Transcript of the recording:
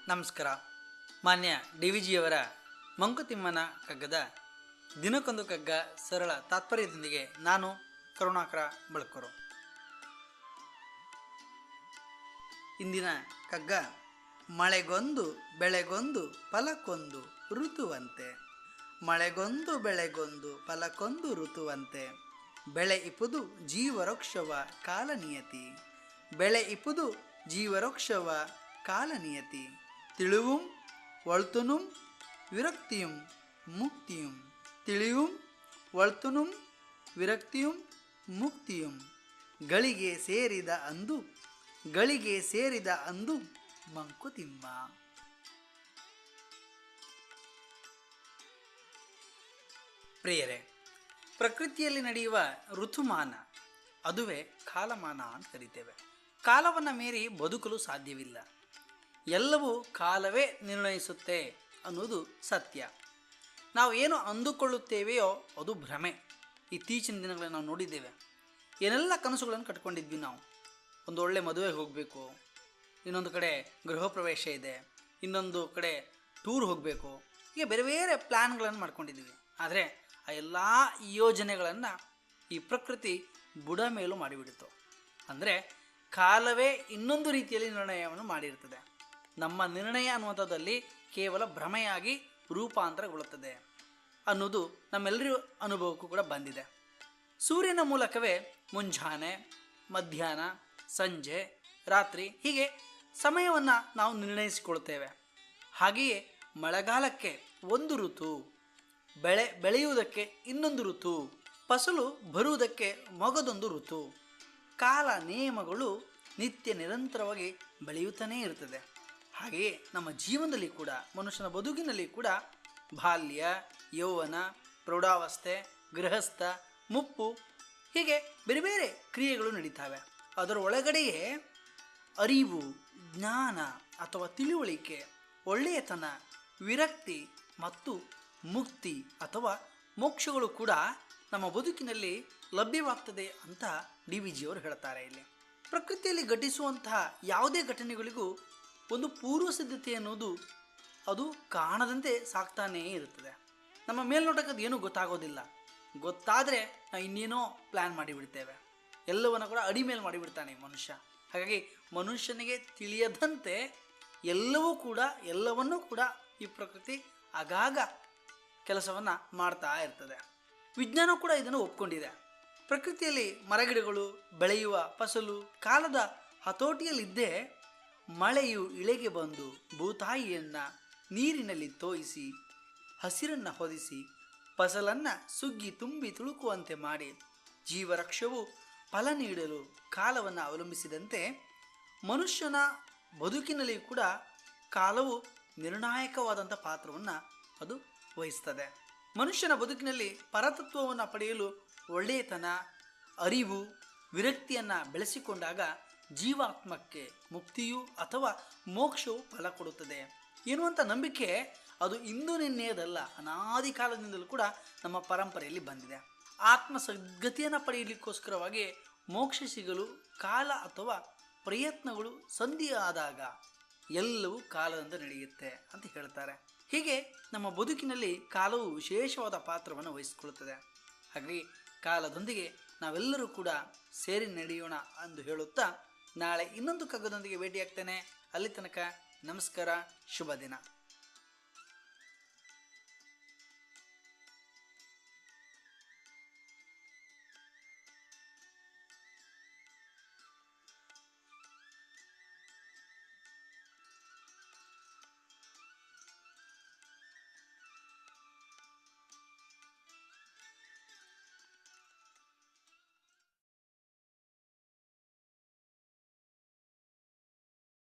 ನಮಸ್ಕಾರ. ಮಾನ್ಯ D V ಜಿಯವರ ಮಂಕುತಿಮ್ಮನ ಕಗ್ಗದ ದಿನಕ್ಕೊಂದು ಕಗ್ಗ ಸರಳ ತಾತ್ಪರ್ಯದೊಂದಿಗೆ ನಾನು ಕರುಣಾಕರ ಬಳಕೂರು. ಇಂದಿನ ಕಗ್ಗ ಮಳೆಗೊಂದು ಬೆಳೆಗೊಂದು ಫಲಕ್ಕೊಂದು ಋತುವಂತೆ. ಮಳೆಗೊಂದು ಬೆಳೆಗೊಂದು ಫಲಕ್ಕೊಂದು ಋತುವಂತೆ. ಬೆಳೆ ಇಪುದು ಜೀವವೃಕ್ಷವ ಕಾಲನಿಯತಿ. ಬೆಳೆ ಇಪುದು ಜೀವವೃಕ್ಷವ ಕಾಲನಿಯತಿ. ತಿಳಿവും ಒಳ್ತುನುಂ ವಿರಕ್ತಿಯುಂ ಮುಕ್ತಿಯುಂ. ತಿಳಿവും ಒಳ್ತುನುಂ ವಿರಕ್ತಿಯುಂ ಮುಕ್ತಿಯುಂ. ಗಳಿಗೆ ಸೇರಿದ ಅಂದು ಗಳಿಗೆ ಸೇರಿದ ಅಂದು ಮಂಕುತಿಮ್ಮ. ಪ್ರಿಯರೇ, ಪ್ರಕೃತಿಯಲ್ಲಿ ನಡೆಯುವ ಋತುಮಾನ ಅದುವೇ ಕಾಲಮಾನ ಅಂತ ಕರಿತೇವೆ. ಕಾಲವನ್ನು ಮೀರಿ ಬದುಕಲು ಸಾಧ್ಯವಿಲ್ಲ. ಎಲ್ಲವೂ ಕಾಲವೇ ನಿರ್ಣಯಿಸುತ್ತೆ ಅನ್ನೋದು ಸತ್ಯ. ನಾವು ಏನು ಅಂದುಕೊಳ್ಳುತ್ತೇವೆಯೋ ಅದು ಭ್ರಮೆ. ಇತ್ತೀಚಿನ ದಿನಗಳಲ್ಲಿ ನಾವು ನೋಡಿದ್ದೇವೆ. ಏನೆಲ್ಲ ಕನಸುಗಳನ್ನು ಕಟ್ಕೊಂಡಿದ್ವಿ ನಾವು. ಒಂದು ಒಳ್ಳೆ ಮದುವೆಗೆ ಹೋಗಬೇಕು, ಇನ್ನೊಂದು ಕಡೆ ಗೃಹ ಪ್ರವೇಶ ಇದೆ, ಇನ್ನೊಂದು ಕಡೆ ಟೂರ್ ಹೋಗಬೇಕು, ಹೀಗೆ ಬೇರೆ ಬೇರೆ ಪ್ಲ್ಯಾನ್ಗಳನ್ನು ಮಾಡ್ಕೊಂಡಿದ್ವಿ. ಆದರೆ ಆ ಎಲ್ಲ ಯೋಜನೆಗಳನ್ನು ಈ ಪ್ರಕೃತಿ ಬುಡ ಮೇಲೂ ಮಾಡಿಬಿಡ್ತು. ಅಂದರೆ ಕಾಲವೇ ಇನ್ನೊಂದು ರೀತಿಯಲ್ಲಿ ನಿರ್ಣಯವನ್ನು ಮಾಡಿರ್ತದೆ. ನಮ್ಮ ನಿರ್ಣಯ ಅನ್ನುವಂಥದ್ದಲ್ಲಿ ಕೇವಲ ಭ್ರಮೆಯಾಗಿ ರೂಪಾಂತರಗೊಳ್ಳುತ್ತದೆ ಅನ್ನೋದು ನಮ್ಮೆಲ್ಲರ ಅನುಭವಕ್ಕೂ ಕೂಡ ಬಂದಿದೆ. ಸೂರ್ಯನ ಮೂಲಕವೇ ಮುಂಜಾನೆ, ಮಧ್ಯಾಹ್ನ, ಸಂಜೆ, ರಾತ್ರಿ ಹೀಗೆ ಸಮಯವನ್ನು ನಾವು ನಿರ್ಣಯಿಸಿಕೊಳ್ತೇವೆ. ಹಾಗೆಯೇ ಮಳೆಗಾಲಕ್ಕೆ ಒಂದು ಋತು, ಬೆಳೆಯುವುದಕ್ಕೆ ಇನ್ನೊಂದು ಋತು, ಫಸಲು ಬರುವುದಕ್ಕೆ ಮಗದೊಂದು ಋತು. ಕಾಲ ನಿಯಮಗಳು ನಿತ್ಯ ನಿರಂತರವಾಗಿ ಬೆಳೆಯುತ್ತಲೇ ಇರ್ತದೆ. ಹಾಗೆಯೇ ನಮ್ಮ ಜೀವನದಲ್ಲಿ ಕೂಡ, ಮನುಷ್ಯನ ಬದುಕಿನಲ್ಲಿ ಕೂಡ ಬಾಲ್ಯ, ಯೌವನ, ಪ್ರೌಢಾವಸ್ಥೆ, ಗೃಹಸ್ಥ, ಮುಪ್ಪು ಹೀಗೆ ಬೇರೆ ಬೇರೆ ಕ್ರಿಯೆಗಳು ನಡೀತವೆ. ಅದರ ಒಳಗಡೆಯೇ ಅರಿವು, ಜ್ಞಾನ ಅಥವಾ ತಿಳುವಳಿಕೆ, ಒಳ್ಳೆಯತನ, ವಿರಕ್ತಿ ಮತ್ತು ಮುಕ್ತಿ ಅಥವಾ ಮೋಕ್ಷಗಳು ಕೂಡ ನಮ್ಮ ಬದುಕಿನಲ್ಲಿ ಲಭ್ಯವಾಗ್ತದೆ ಅಂತ ಡಿ ವಿ ಜಿಯವರು ಹೇಳ್ತಾರೆ. ಇಲ್ಲಿ ಪ್ರಕೃತಿಯಲ್ಲಿ ಘಟಿಸುವಂತಹ ಯಾವುದೇ ಘಟನೆಗಳಿಗೂ ಒಂದು ಪೂರ್ವ ಸಿದ್ಧತೆ ಅನ್ನೋದು ಅದು ಕಾಣದಂತೆ ಸಾಕ್ತಾನೇ ಇರುತ್ತದೆ. ನಮ್ಮ ಮೇಲ್ನೋಟಕ್ಕೆ ಅದು ಏನೂ ಗೊತ್ತಾಗೋದಿಲ್ಲ. ಗೊತ್ತಾದರೆ ನಾವು ಇನ್ನೇನೋ ಪ್ಲ್ಯಾನ್ ಮಾಡಿಬಿಡ್ತೇವೆ. ಎಲ್ಲವನ್ನು ಕೂಡ ಅಡಿಮೇಲೆ ಮಾಡಿಬಿಡ್ತಾನೆ ಮನುಷ್ಯ. ಹಾಗಾಗಿ ಮನುಷ್ಯನಿಗೆ ತಿಳಿಯದಂತೆ ಎಲ್ಲವನ್ನೂ ಕೂಡ ಈ ಪ್ರಕೃತಿ ಆಗಾಗ ಕೆಲಸವನ್ನು ಮಾಡ್ತಾ ಇರ್ತದೆ. ವಿಜ್ಞಾನ ಕೂಡ ಇದನ್ನು ಒಪ್ಕೊಂಡಿದೆ. ಪ್ರಕೃತಿಯಲ್ಲಿ ಮರಗಿಡಗಳು ಬೆಳೆಯುವ ಫಸಲು ಕಾಲದ ಹತೋಟಿಯಲ್ಲಿದ್ದೇ ಮಳೆಯು ಇಳೆಗೆ ಬಂದು ಭೂತಾಯಿಯನ್ನು ನೀರಿನಲ್ಲಿ ತೋಯಿಸಿ ಹಸಿರನ್ನು ಹೊದಿಸಿ ಫಸಲನ್ನು ಸುಗ್ಗಿ ತುಂಬಿ ತುಳುಕುವಂತೆ ಮಾಡಿ ಜೀವವೃಕ್ಷವು ಫಲ ನೀಡಲು ಕಾಲವನ್ನು ಅವಲಂಬಿಸಿದಂತೆ ಮನುಷ್ಯನ ಬದುಕಿನಲ್ಲಿ ಕೂಡ ಕಾಲವು ನಿರ್ಣಾಯಕವಾದಂಥ ಪಾತ್ರವನ್ನು ಅದು ವಹಿಸ್ತದೆ. ಮನುಷ್ಯನ ಬದುಕಿನಲ್ಲಿ ಪರತತ್ವವನ್ನು ಪಡೆಯಲು ಒಳ್ಳೆಯತನ, ಅರಿವು, ವಿರಕ್ತಿಯನ್ನು ಬೆಳೆಸಿಕೊಂಡಾಗ ಜೀವಾತ್ಮಕ್ಕೆ ಮುಕ್ತಿಯು ಅಥವಾ ಮೋಕ್ಷವು ಫಲ ಕೊಡುತ್ತದೆ ಎನ್ನುವಂಥ ನಂಬಿಕೆ ಅದು ಇಂದು ನಿನ್ನೆಯದಲ್ಲ, ಅನಾದಿ ಕಾಲದಿಂದಲೂ ಕೂಡ ನಮ್ಮ ಪರಂಪರೆಯಲ್ಲಿ ಬಂದಿದೆ. ಆತ್ಮ ಸದ್ಗತಿಯನ್ನು ಪಡೆಯಲಿಕ್ಕೋಸ್ಕರವಾಗಿ ಮೋಕ್ಷ ಸಿಗಲು ಕಾಲ ಅಥವಾ ಪ್ರಯತ್ನಗಳು ಸಂಧಿಯಾದಾಗ ಎಲ್ಲವೂ ಕಾಲದಿಂದ ನಡೆಯುತ್ತೆ ಅಂತ ಹೇಳ್ತಾರೆ. ಹೀಗೆ ನಮ್ಮ ಬದುಕಿನಲ್ಲಿ ಕಾಲವು ವಿಶೇಷವಾದ ಪಾತ್ರವನ್ನು ವಹಿಸಿಕೊಳ್ಳುತ್ತದೆ. ಹಾಗಾಗಿ ಕಾಲದೊಂದಿಗೆ ನಾವೆಲ್ಲರೂ ಕೂಡ ಸೇರಿ ನಡೆಯೋಣ ಎಂದು ಹೇಳುತ್ತಾ ನಾಳೆ ಇನ್ನೊಂದು ಕಗ್ಗದೊಂದಿಗೆ ಭೇಟಿಯಾಗ್ತೇನೆ. ಅಲ್ಲಿ ತನಕ ನಮಸ್ಕಾರ, ಶುಭ ದಿನ.